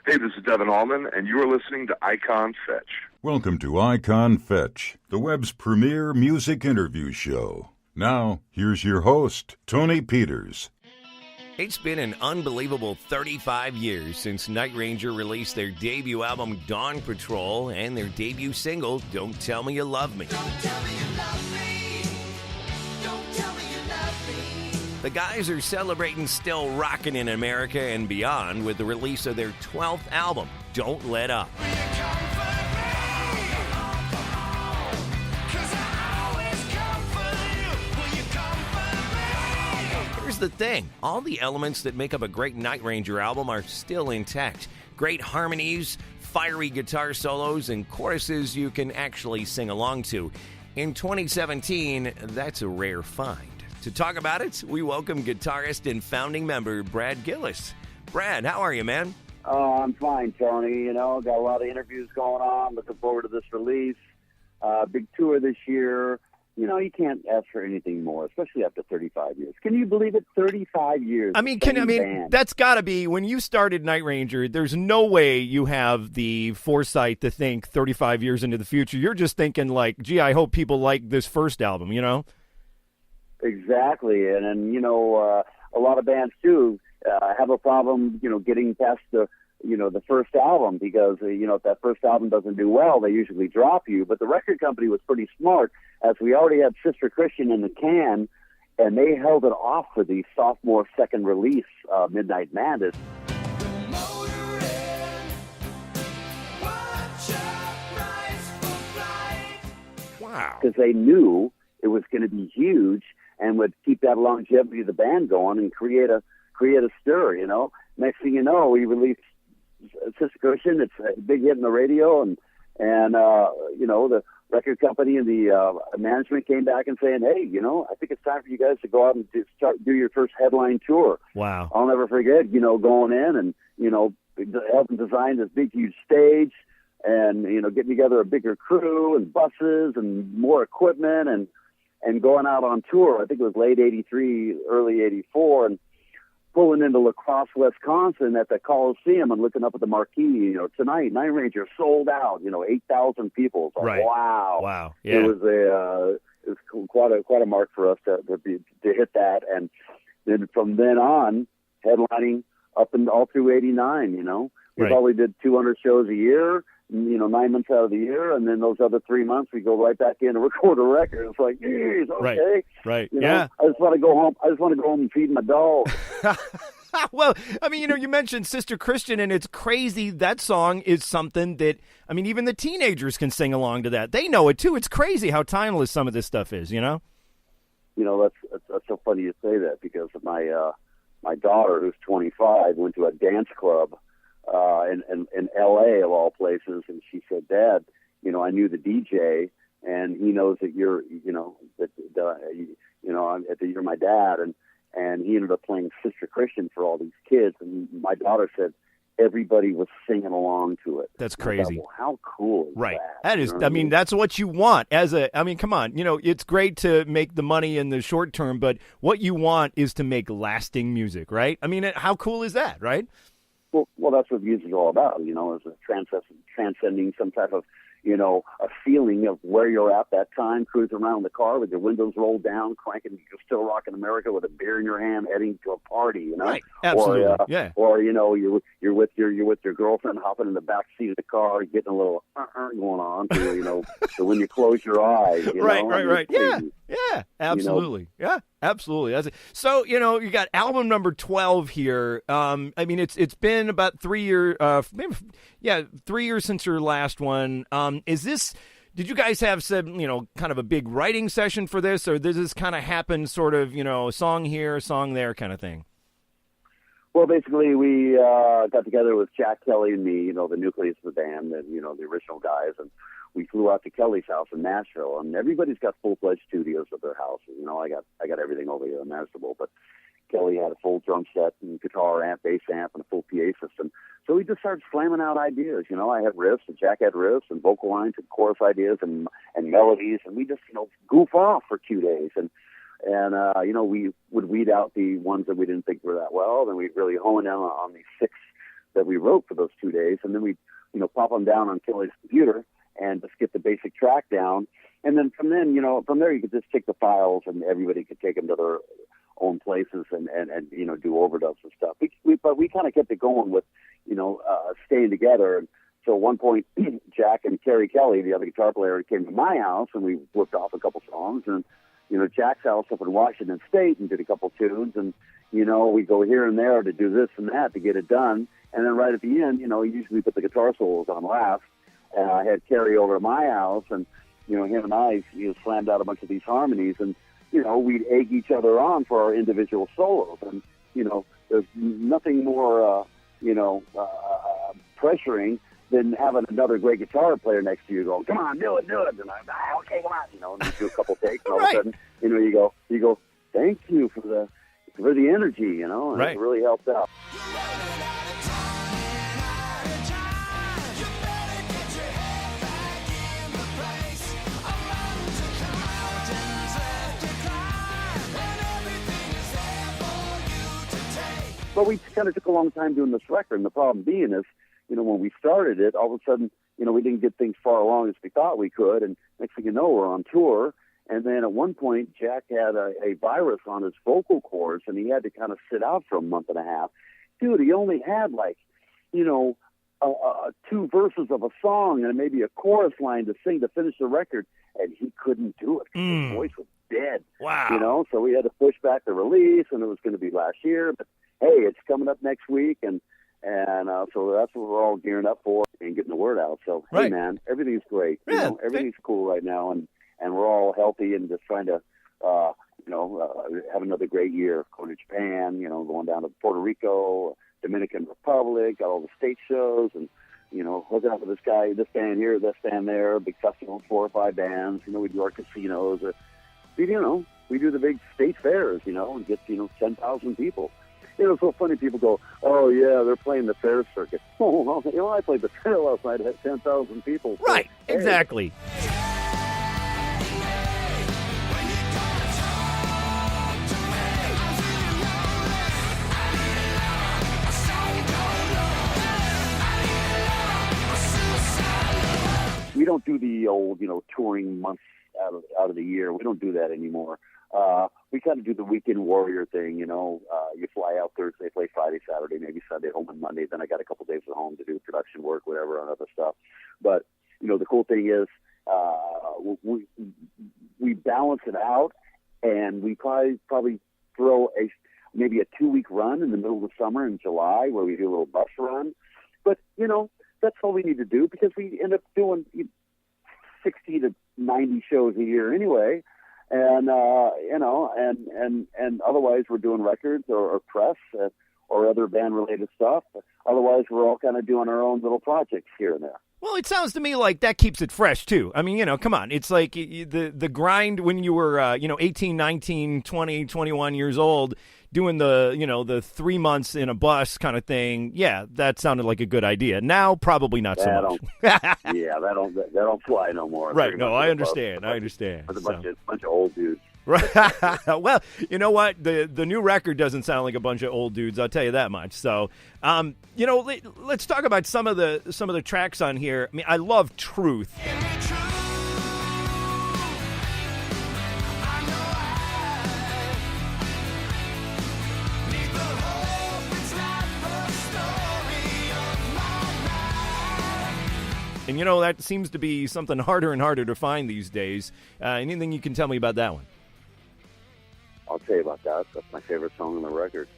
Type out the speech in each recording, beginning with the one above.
Hey, this is Devin Allman, and you are listening to Icon Fetch. Welcome to Icon Fetch, the web's premier music interview show. Now, here's your host, Tony Peters. It's been an unbelievable 35 years since Night Ranger released their debut album, Dawn Patrol, and their debut single, Don't Tell Me You Love Me. Don't tell me you love me. Don't tell me you love me. The guys are celebrating still rockin' in America and beyond with the release of their 12th album, Don't Let Up. Here's the thing, all the elements that make up a great Night Ranger album are still intact. Great harmonies, fiery guitar solos, and choruses you can actually sing along to. In 2017, that's a rare find. To talk about it, we welcome guitarist and founding member Brad Gillis. Brad, how are you, man? Oh, I'm fine, Tony. Got a lot of interviews going on. Looking forward to this release. Big tour this year. You can't ask for anything more, especially after 35 years. Can you believe it? 35 years. That's got to be, when you started Night Ranger, there's no way you have the foresight to think 35 years into the future. You're just thinking like, gee, I hope people like this first album, Exactly. And a lot of bands, too, have a problem, getting past the first album because, if that first album doesn't do well, they usually drop you. But the record company was pretty smart, as we already had Sister Christian in the can, and they held it off for the sophomore second release, Midnight Madness. Wow. Because they knew it was going to be huge and would keep that longevity of the band going and create a stir, Next thing you know, we released Sister Christian. It's a big hit in the radio, and the record company and the management came back and saying, hey, I think it's time for you guys to go out and do your first headline tour. Wow. I'll never forget, going in and, helping design this big, huge stage and, getting together a bigger crew and buses and more equipment and going out on tour. I think it was late 83, early 84, and pulling into La Crosse, Wisconsin at the Coliseum and looking up at the marquee, tonight, Night Ranger sold out, 8,000 people. It's like, right. Wow. Wow. Yeah. It was quite a mark for us to hit that. And then from then on, headlining up and all through 89, We probably did 200 shows a year, 9 months out of the year, and then those other 3 months we go right back in to record a record. It's like, geez, okay. Right. I just want to go home. I just want to go home and feed my dog. Well, you mentioned Sister Christian, and it's crazy. That song is something that, even the teenagers can sing along to that. They know it, too. It's crazy how timeless some of this stuff is, That's so funny you say that because my daughter, who's 25, went to a dance club in L.A. of all places, and she said, Dad, I knew the DJ, and he knows that you're my dad, and he ended up playing Sister Christian for all these kids, and my daughter said everybody was singing along to it. That's crazy. Thought, well, how cool is right. that? That is, that's what you want come on, it's great to make the money in the short term, but what you want is to make lasting music, right? How cool is that, right? Well, that's what music is all about, is transcending some type of, a feeling of where you're at that time, cruising around in the car with your windows rolled down, cranking, you're still rocking America with a beer in your hand, heading to a party, Right, absolutely, yeah. Or, you're with your girlfriend hopping in the back seat of the car, getting a little going on, so when you close your eyes, Right. Yeah, absolutely. Yeah, absolutely. That's it. So, you got album number 12 here. It's been about 3 years, 3 years since your last one. Did you guys have some, kind of a big writing session for this, or does this kind of happen sort of, a song here, a song there kind of thing? Well, basically, we got together with Jack Kelly and me, the nucleus of the band, and, the original guys, and we flew out to Kelly's house in Nashville, and everybody's got full-fledged studios at their houses. I got everything over here imaginable, but Kelly had a full drum set and guitar amp, bass amp, and a full PA system. So we just started slamming out ideas. I had riffs, and Jack had riffs, and vocal lines, and chorus ideas, and melodies, and we just, goof off for 2 days. And we would weed out the ones that we didn't think were that well, then we'd really hone in on these 6 that we wrote for those 2 days, and then we, pop them down on Kelly's computer and just get the basic track down. And then from there, you could just take the files and everybody could take them to their own places and do overdubs and stuff. But we kind of kept it going with, staying together. And so at one point, Jack and Kerry Kelly, the other guitar player, came to my house and we worked off a couple songs. And, Jack's house up in Washington State and did a couple tunes. And, we go here and there to do this and that to get it done. And then right at the end, usually put the guitar solos on last. And I had Kerry over to my house and, him and I, slammed out a bunch of these harmonies, and, we'd egg each other on for our individual solos. And, there's nothing more, pressuring than having another great guitar player next to you going, come on, do it. And I'm okay, come on, and you do a couple takes, and all of a sudden, you go, thank you for the energy, and right. It really helps out. But we kind of took a long time doing this record, and the problem being is, when we started it, all of a sudden, we didn't get things far along as we thought we could, and next thing you know, we're on tour, and then at one point, Jack had a virus on his vocal cords, and he had to kind of sit out for a month and a half. Dude, he only had two verses of a song and maybe a chorus line to sing to finish the record, and he couldn't do it. His voice was dead. Wow. So we had to push back the release, and it was going to be last year, but hey, it's coming up next week, and so that's what we're all gearing up for and getting the word out. So, right. Hey, man, everything's great. Yeah, everything's cool right now, and we're all healthy and just trying to, have another great year. Going to Japan, going down to Puerto Rico, Dominican Republic, got all the state shows, and, hooking up with this guy, this band here, this band there, big festival, 4 or 5 bands. We do our casinos. We do the big state fairs, and get, 10,000 people. It's so funny. People go, "Oh yeah, they're playing the fair circuit." Oh, I played the fair last night. It had 10,000 people. So, Right, hey. exactly. We don't do the old, touring months out of the year. We don't do that anymore. We kind of do the weekend warrior thing, you fly out Thursday, play Friday, Saturday, maybe Sunday, home on Monday. Then I got a couple days at home to do production work, whatever, on other stuff. But, the cool thing is we balance it out, and we probably throw maybe a 2-week run in the middle of the summer in July where we do a little bus run. But, that's all we need to do because we end up doing 60 to 90 shows a year anyway. And and otherwise we're doing records or press or other band related stuff. Otherwise we're all kind of doing our own little projects here and there. Well, it sounds to me like that keeps it fresh, too. I mean, come on. It's like the grind when you were, 18, 19, 20, 21 years old, doing the 3 months in a bus kind of thing. Yeah, that sounded like a good idea. Now, probably not so much. Yeah, that don't fly no more. Right. No, I understand. I understand. It's a bunch of old dudes. Right. Well, you know what? The new record doesn't sound like a bunch of old dudes. I'll tell you that much. So, let's talk about some of the tracks on here. I mean, I love Truth. And, that seems to be something harder and harder to find these days. Anything you can tell me about that one? I'll tell you about that. That's my favorite song on the record.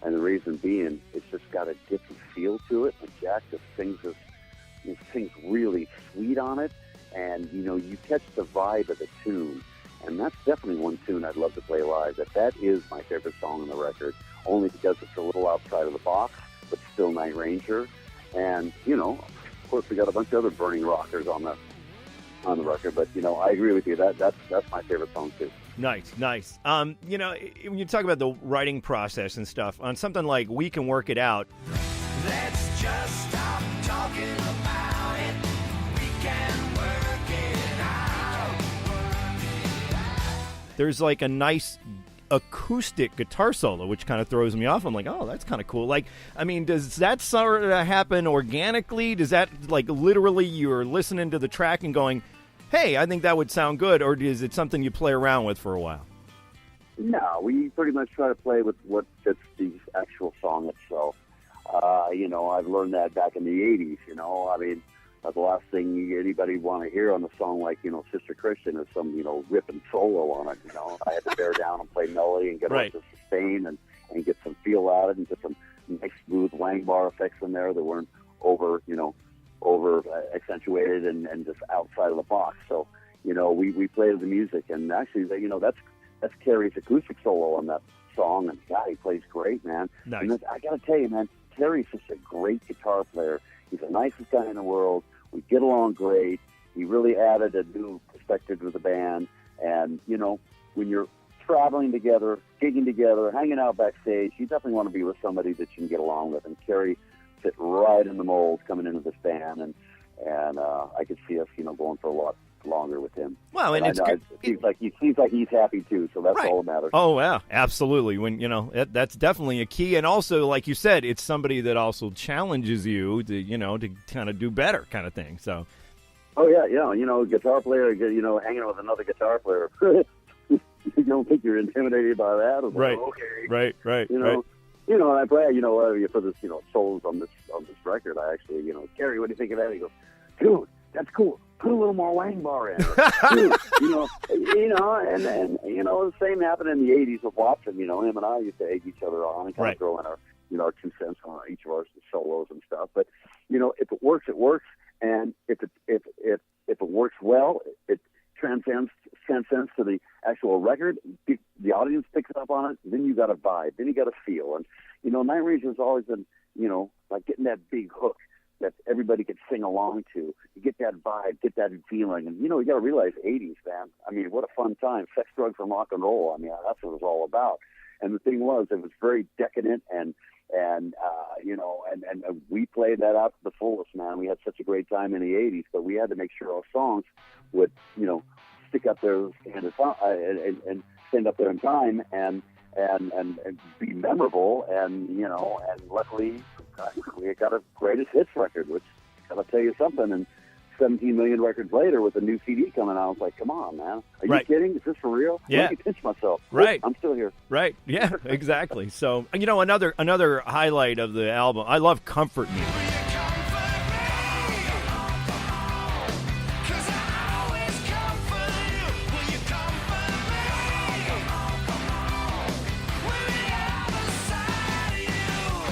And the reason being, it's just got a different feel to it. And Jack just sings really sweet on it. And, you catch the vibe of the tune. And that's definitely one tune I'd love to play live. That is my favorite song on the record, only because it's a little outside of the box, but still Night Ranger. And, of course, we got a bunch of other burning rockers on the record. But, I agree with you. That's my favorite song, too. Nice. When you talk about the writing process and stuff, on something like We Can Work It Out. Let's just stop talking about it. We can work it out. There's like a nice acoustic guitar solo, which kind of throws me off. I'm like, oh, that's kind of cool. Like, I mean, does that sort of happen organically? Does that, like, literally you're listening to the track and going, hey, I think that would sound good, or is it something you play around with for a while? No, we pretty much try to play with what fits the actual song itself. I've learned that back in the 80s, I mean, the last thing anybody want to hear on the song, like, Sister Christian, is some, ripping solo on it, I had to bear down and play melody and get right. on to sustain and get some feel out of it and get some nice smooth wang bar effects in there that weren't over accentuated and just outside of the box. So, we play the music, and actually, that's Kerry's acoustic solo on that song, and God, he plays great, man. Nice. And I got to tell you, man, Kerry's such a great guitar player. He's the nicest guy in the world. We get along great. He really added a new perspective to the band. And, when you're traveling together, gigging together, hanging out backstage, you definitely want to be with somebody that you can get along with. And Kerry fit right in the mold coming into this band. And I could see us, going for a lot longer with him. Well, and it's good. It seems like he's happy too, so that's right. all that matters. Oh yeah, absolutely. When that's definitely a key, and also, like you said, it's somebody that also challenges you to kind of do better, kind of thing. So. Oh yeah, guitar player, hanging out with another guitar player. You don't think you're intimidated by that? Or right. Like, okay. Right. And I Brad, for this, solos on this record, I actually, Kerry, what do you think of that? He goes, dude, that's cool. Put a little more wang bar in. Dude, and the same happened in the '80s with Watson. Him and I used to egg each other on and kind right. of throw in our, our 2 cents on each of our solos and stuff. But if it works, it works. And if it works well, it transcends to the actual record. The audience picks up on it. Then you got a vibe. Then you got a feel. And Night Ranger has always been, like getting that big hook that everybody could sing along to. You get that vibe, get that feeling. And, you got to realize 80s, man. I mean, what a fun time. Sex, drugs, and rock and roll. I mean, that's what it was all about. And the thing was, it was very decadent and we played that out to the fullest, man. We had such a great time in the 80s, but we had to make sure our songs would, stick up there and stand up there in time and be memorable. And luckily we got a greatest hits record, which I'll tell you something. And 17 million records later with a new CD coming out, I was like, come on, man. Are you kidding? Is this for real? Yeah. Let me pinch myself. Right. I'm still here. Right. Yeah, exactly. So, another highlight of the album, I love Comfort Me.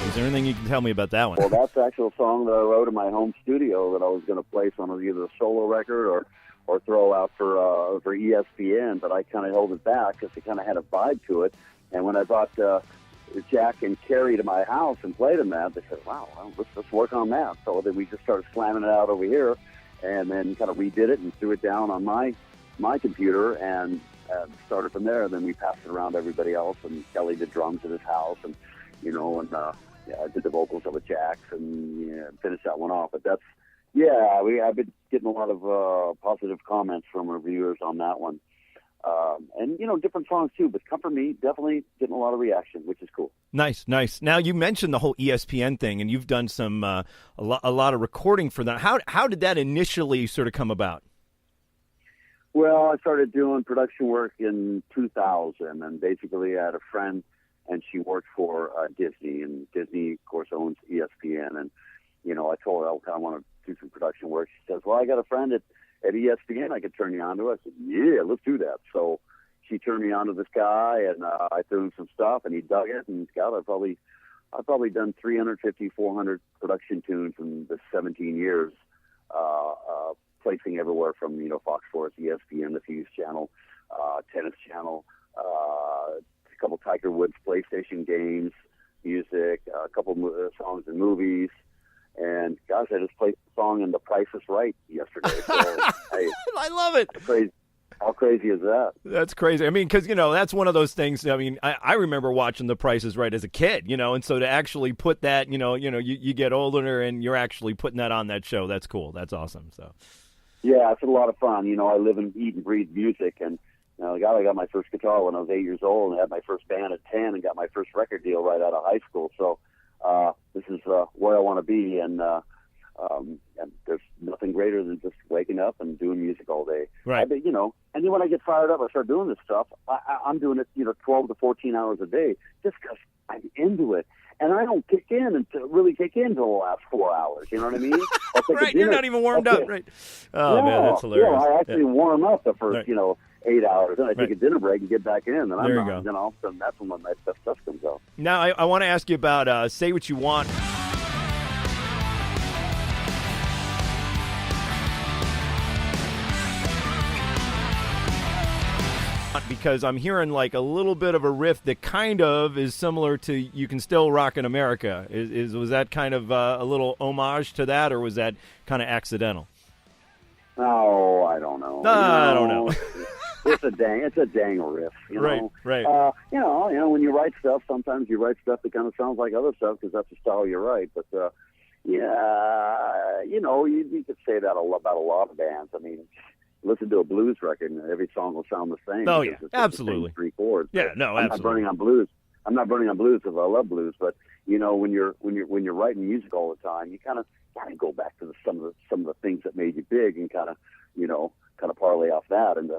Is there anything you can tell me about that one? Well, that's the actual song that I wrote in my home studio that I was going to place on either a solo record or throw out for ESPN, but I kind of held it back because it kind of had a vibe to it. And when I brought Jack and Kerry to my house and played them that, they said, wow, well, let's work on that. So then we just started slamming it out over here and then kind of redid it and threw it down on my computer and started from there. And then we passed it around to everybody else, and Kelly did drums at his house, and I did the vocals of it, Jax, and finished that one off. But that's, I've been getting a lot of positive comments from reviewers on that one. And different songs too, but Comfort Me, definitely getting a lot of reaction, which is cool. Nice. Now, you mentioned the whole ESPN thing, and you've done some a lot of recording for that. How did that initially sort of come about? Well, I started doing production work in 2000, and basically I had a friend, and she worked for Disney, and Disney, of course, owns ESPN. And, I told her I want to do some production work. She says, well, I got a friend at ESPN I could turn you on to. I said, yeah, let's do that. So she turned me on to this guy, and I threw him some stuff, and he dug it. And, God, I've probably done 350, 400 production tunes in the 17 years, placing everywhere from, Fox Sports, ESPN, the Fuse Channel, Tennis Channel, a couple Tiger Woods PlayStation games, music, a couple songs in movies, and gosh, I just played the song in The Price is Right yesterday. So, hey, I love it. How crazy is that? That's crazy. I mean, because that's one of those things. I mean, I remember watching The Price is Right as a kid, and so to actually put that, you get older and you're actually putting that on that show. That's cool. That's awesome. So. Yeah, it's a lot of fun. I live and eat and breathe music, and Now, I got my first guitar when I was 8 years old, and had my first band at 10, and got my first record deal right out of high school. So this is where I want to be, and there's nothing greater than just waking up and doing music all day. Right. You know, and then when I get fired up, I start doing this stuff. I'm doing it, 12 to 14 hours a day, just because I'm into it. And I don't kick in until the last 4 hours. You know what I mean? Right, you're not even warmed up, right? Oh, man, that's hilarious. Yeah, I actually warm up the first, 8 hours. Then I take a dinner break and get back in. And there you go. Then all of a sudden, that's when my best stuff comes out. Now, I want to ask you about Say What You Want. Because I'm hearing like a little bit of a riff that kind of is similar to "You Can Still Rockin' America." Was that kind of a little homage to that, or was that kind of accidental? Oh, I don't know. I don't know. It's a dang riff, Right. When you write stuff, sometimes you write stuff that kind of sounds like other stuff because that's the style you write. But you could say that about a lot of bands. I mean, listen to a blues record and every song will sound the same. Oh yeah, it's absolutely. 3 chords. Yeah, no, I'm absolutely. not burning on blues. I'm not burning on blues because I love blues, but when you're writing music all the time, you kind of go back to some of the things that made you big and kind of parlay off that into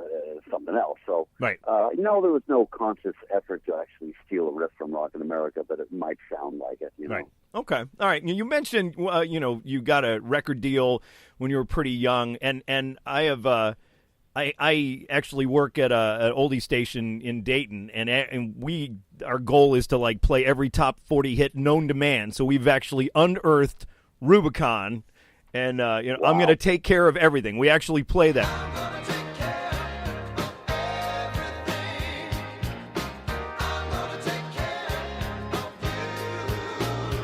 something else. So right. There was no conscious effort to actually steal a riff from Rockin America, but it might sound like it. Right. Okay. All right. You mentioned you got a record deal when you were pretty young, and I have I actually work at an oldie station in Dayton, and our goal is to like play every top 40 hit known to man. So we've actually unearthed Rubicon, and Wow. I'm going to take care of everything. We actually play that.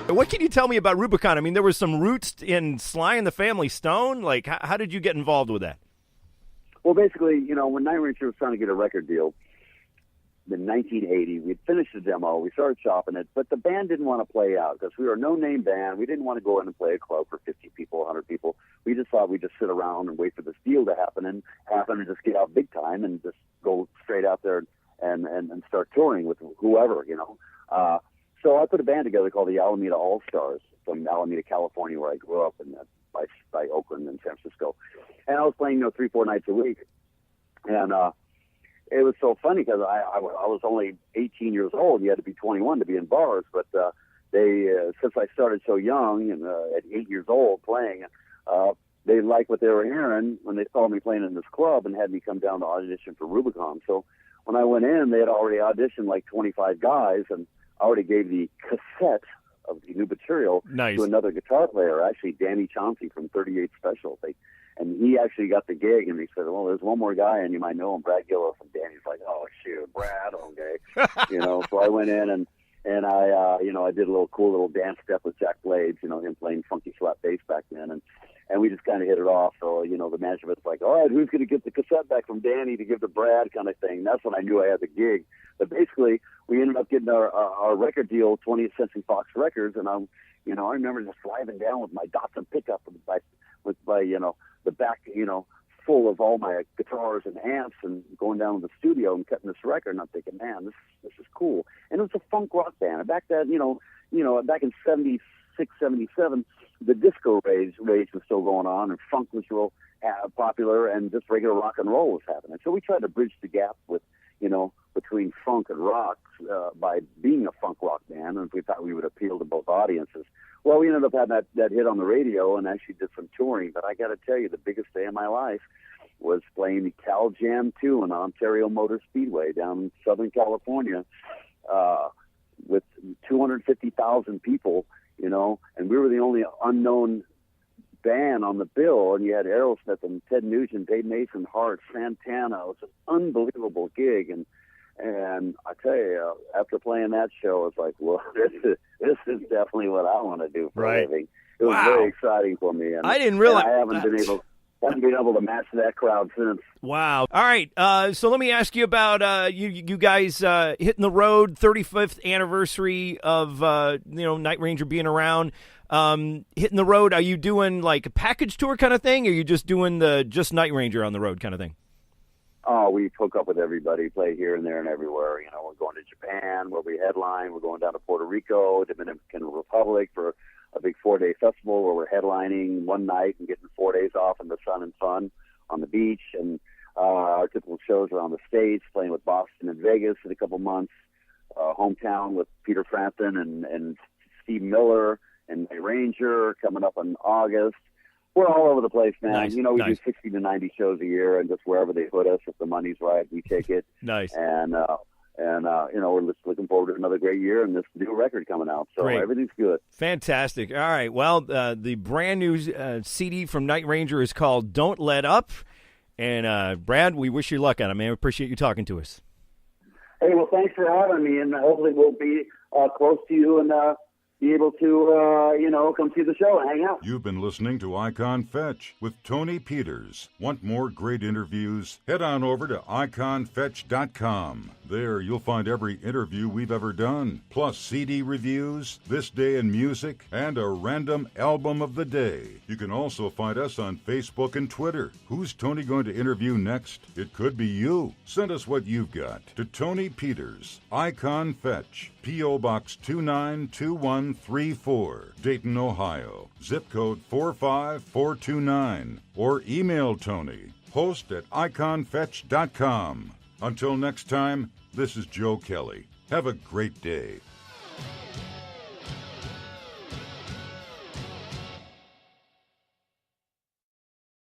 What can you tell me about Rubicon? I mean, there was some roots in Sly and the Family Stone. Like, how did you get involved with that? Well, basically, when Night Ranger was trying to get a record deal in 1980, we'd finished the demo, we started shopping it, but the band didn't want to play out because we were a no-name band. We didn't want to go in and play a club for 50 people, 100 people. We just thought we'd just sit around and wait for this deal to happen and just get out big time and just go straight out there and start touring with whoever, So I put a band together called the Alameda All-Stars from Alameda, California, where I grew up, and by Oakland and San Francisco. And I was playing 3-4 nights a week. And it was so funny because I was only 18 years old. You had to be 21 to be in bars. But since I started so young and at 8 years old playing, they liked what they were hearing when they saw me playing in this club and had me come down to audition for Rubicon. So when I went in, they had already auditioned like 25 guys, and I already gave the cassette of the new material to another guitar player, actually Danny Chauncey from 38 Special. And he actually got the gig, and he said, well, there's one more guy, and you might know him, Brad Gillis. And Danny's like, oh, shoot, Brad, okay. So I went in, and I did a cool little dance step with Jack Blades, him playing funky slap bass back then. And we just kind of hit it off. So, the management's like, all right, who's going to get the cassette back from Danny to give to Brad kind of thing. That's when I knew I had the gig. But basically, we ended up getting our record deal, 20th Century Fox Records. And I remember just driving down with my Datsun pickup with my the back, full of all my guitars and amps, and going down to the studio and cutting this record. And I'm thinking, man, this is cool. And it was a funk rock band. And back then, back in 76, 77, the disco rage was still going on, and funk was real popular, and just regular rock and roll was happening. So we tried to bridge the gap with, between funk and rock by being a funk rock band, and we thought we would appeal to both audiences. Well, we ended up having that hit on the radio and actually did some touring. But I got to tell you, the biggest day of my life was playing the Cal Jam 2 in Ontario Motor Speedway down in Southern California with 250,000 people, and we were the only unknown band on the bill. And you had Aerosmith and Ted Nugent, Dave Mason, Hart, Santana. It was an unbelievable gig. And I tell you, after playing that show, I was like, well, this is definitely what I want to do for a living. It was very exciting for me. And I didn't realize. I haven't been able to match that crowd since. Wow. All right. So let me ask you about you guys hitting the road, 35th anniversary of Night Ranger being around. Hitting the road. Are you doing like a package tour kind of thing, or are you just doing the Night Ranger on the road kind of thing? Oh, we hook up with everybody, play here and there and everywhere. You know, we're going to Japan where we headline. We're going down to Puerto Rico, Dominican Republic for a big 4-day festival where we're headlining one night and getting 4 days off in the sun and fun on the beach. And our typical shows around the States, playing with Boston and Vegas in a couple months, hometown with Peter Frampton and Steve Miller and May Ranger coming up in August. We're all over the place, man. Nice, You know, we nice. do 60 to 90 shows a year, and just wherever they put us, if the money's right, we take it. Nice. And you know, we're just looking forward to another great year and this new record coming out. So Great. everything's good. Fantastic. All right. Well, the brand new CD from Night Ranger is called Don't Let Up. And, Brad, we wish you luck on it, man. We appreciate you talking to us. Hey, well, thanks for having me, and hopefully we'll be close to you and be able to, you know, come see the show and hang out. You've been listening to Icon Fetch with Tony Peters. Want more great interviews? Head on over to iconfetch.com. There you'll find every interview we've ever done, plus CD reviews, This Day in Music, and a random album of the day. You can also find us on Facebook and Twitter. Who's Tony going to interview next? It could be you. Send us what you've got to Tony Peters, Icon Fetch, P.O. Box 292134, Dayton, Ohio, zip code 45429, or email Tony, host@iconfetch.com. Until next time, this is Joe Kelly. Have a great day.